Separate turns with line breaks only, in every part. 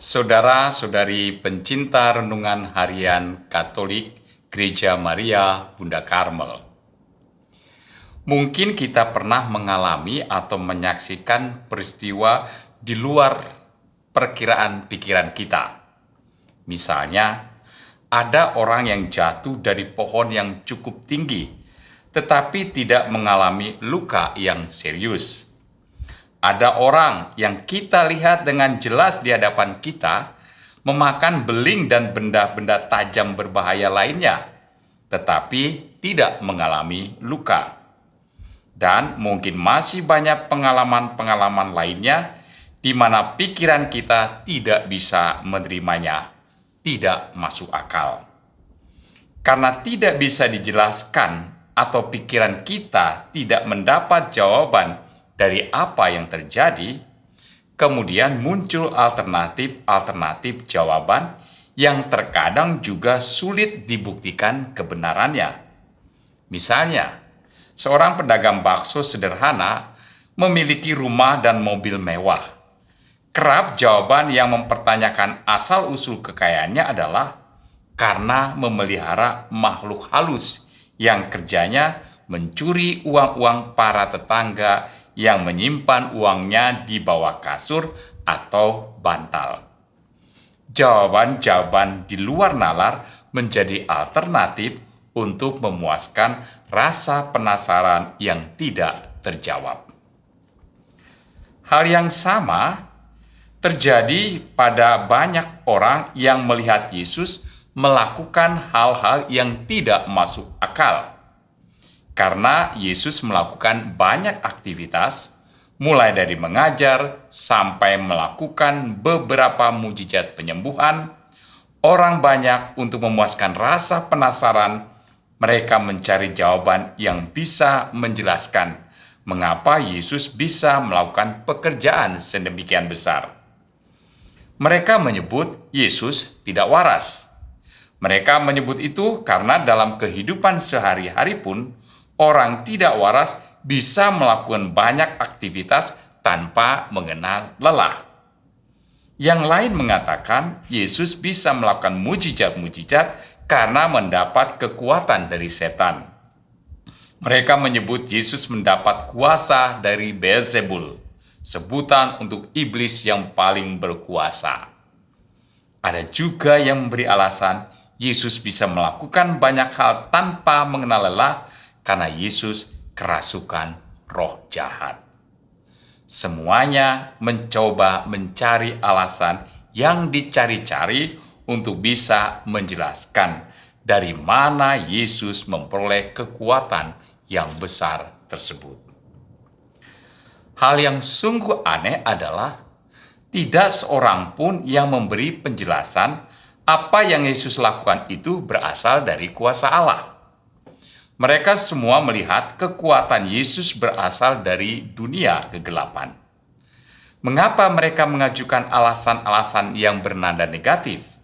Saudara-saudari pencinta renungan harian Katolik Gereja Maria Bunda Karmel. Mungkin kita pernah mengalami atau menyaksikan peristiwa di luar perkiraan pikiran kita. Misalnya, ada orang yang jatuh dari pohon yang cukup tinggi, tetapi tidak mengalami luka yang serius. Ada orang yang kita lihat dengan jelas di hadapan kita memakan beling dan benda-benda tajam berbahaya lainnya, tetapi tidak mengalami luka. Dan mungkin masih banyak pengalaman-pengalaman lainnya di mana pikiran kita tidak bisa menerimanya, tidak masuk akal. Karena tidak bisa dijelaskan atau pikiran kita tidak mendapat jawaban dari apa yang terjadi, kemudian muncul alternatif jawaban yang terkadang juga sulit dibuktikan kebenarannya. Misalnya, seorang pedagang bakso sederhana memiliki rumah dan mobil mewah. Kerap jawaban yang mempertanyakan asal-usul kekayaannya adalah karena memelihara makhluk halus yang kerjanya mencuri uang-uang para tetangga yang menyimpan uangnya di bawah kasur atau bantal. Jawaban-jawaban di luar nalar menjadi alternatif untuk memuaskan rasa penasaran yang tidak terjawab. Hal yang sama terjadi pada banyak orang yang melihat Yesus melakukan hal-hal yang tidak masuk akal. Karena Yesus melakukan banyak aktivitas, mulai dari mengajar sampai melakukan beberapa mujizat penyembuhan, orang banyak untuk memuaskan rasa penasaran, mereka mencari jawaban yang bisa menjelaskan mengapa Yesus bisa melakukan pekerjaan sedemikian besar. Mereka menyebut Yesus tidak waras. Mereka menyebut itu karena dalam kehidupan sehari-hari pun, orang tidak waras bisa melakukan banyak aktivitas tanpa mengenal lelah. Yang lain mengatakan Yesus bisa melakukan mujizat-mujizat karena mendapat kekuatan dari setan. Mereka menyebut Yesus mendapat kuasa dari Beelzebul, sebutan untuk iblis yang paling berkuasa. Ada juga yang memberi alasan Yesus bisa melakukan banyak hal tanpa mengenal lelah karena Yesus kerasukan roh jahat. Semuanya mencoba mencari alasan yang dicari-cari untuk bisa menjelaskan dari mana Yesus memperoleh kekuatan yang besar tersebut. Hal yang sungguh aneh adalah tidak seorang pun yang memberi penjelasan apa yang Yesus lakukan itu berasal dari kuasa Allah. Mereka semua melihat kekuatan Yesus berasal dari dunia kegelapan. Mengapa mereka mengajukan alasan-alasan yang bernada negatif?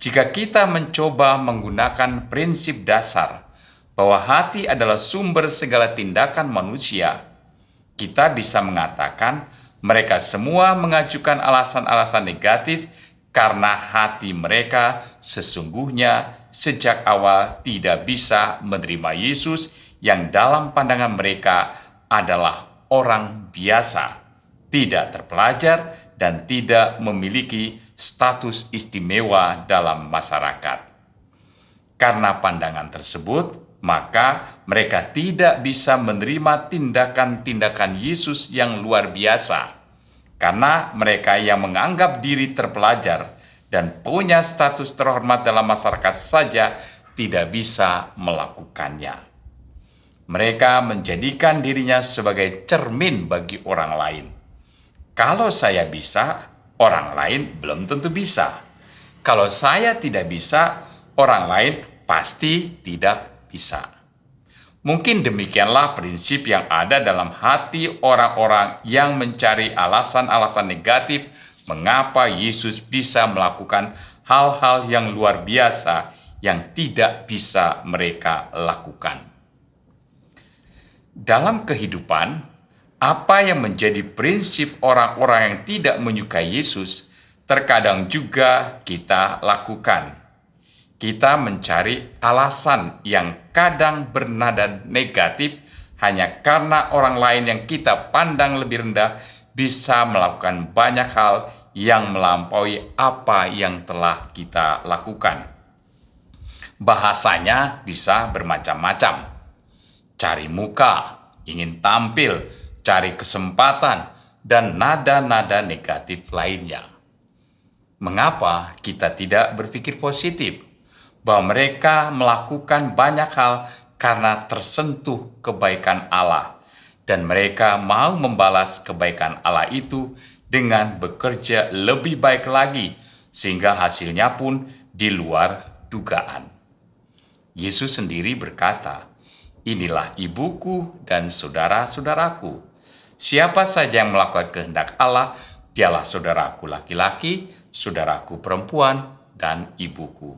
Jika kita mencoba menggunakan prinsip dasar bahwa hati adalah sumber segala tindakan manusia, kita bisa mengatakan mereka semua mengajukan alasan-alasan negatif karena hati mereka sesungguhnya sejak awal tidak bisa menerima Yesus yang dalam pandangan mereka adalah orang biasa, tidak terpelajar, dan tidak memiliki status istimewa dalam masyarakat. Karena pandangan tersebut, maka mereka tidak bisa menerima tindakan-tindakan Yesus yang luar biasa. Karena mereka yang menganggap diri terpelajar dan punya status terhormat dalam masyarakat saja tidak bisa melakukannya. Mereka menjadikan dirinya sebagai cermin bagi orang lain. Kalau saya bisa, orang lain belum tentu bisa. Kalau saya tidak bisa, orang lain pasti tidak bisa. Mungkin demikianlah prinsip yang ada dalam hati orang-orang yang mencari alasan-alasan negatif mengapa Yesus bisa melakukan hal-hal yang luar biasa yang tidak bisa mereka lakukan. Dalam kehidupan, apa yang menjadi prinsip orang-orang yang tidak menyukai Yesus terkadang juga kita lakukan. Kita mencari alasan yang kadang bernada negatif hanya karena orang lain yang kita pandang lebih rendah bisa melakukan banyak hal yang melampaui apa yang telah kita lakukan. Bahasanya bisa bermacam-macam. Cari muka, ingin tampil, cari kesempatan, dan nada-nada negatif lainnya. Mengapa kita tidak berpikir positif bahwa mereka melakukan banyak hal karena tersentuh kebaikan Allah, dan mereka mau membalas kebaikan Allah itu dengan bekerja lebih baik lagi, sehingga hasilnya pun di luar dugaan. Yesus sendiri berkata, "Inilah ibuku dan saudara-saudaraku. Siapa saja yang melakukan kehendak Allah, dialah saudaraku laki-laki, saudaraku perempuan, dan ibuku."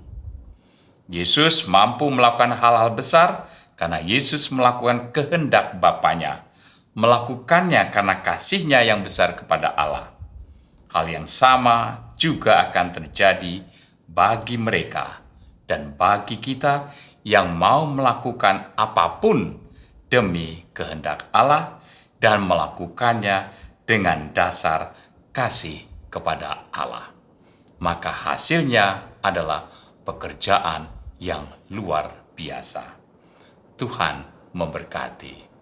Yesus mampu melakukan hal-hal besar karena Yesus melakukan kehendak Bapanya, melakukannya karena kasih-Nya yang besar kepada Allah. Hal yang sama juga akan terjadi bagi mereka dan bagi kita yang mau melakukan apapun demi kehendak Allah dan melakukannya dengan dasar kasih kepada Allah. Maka hasilnya adalah pekerjaan yang luar biasa. Tuhan memberkati.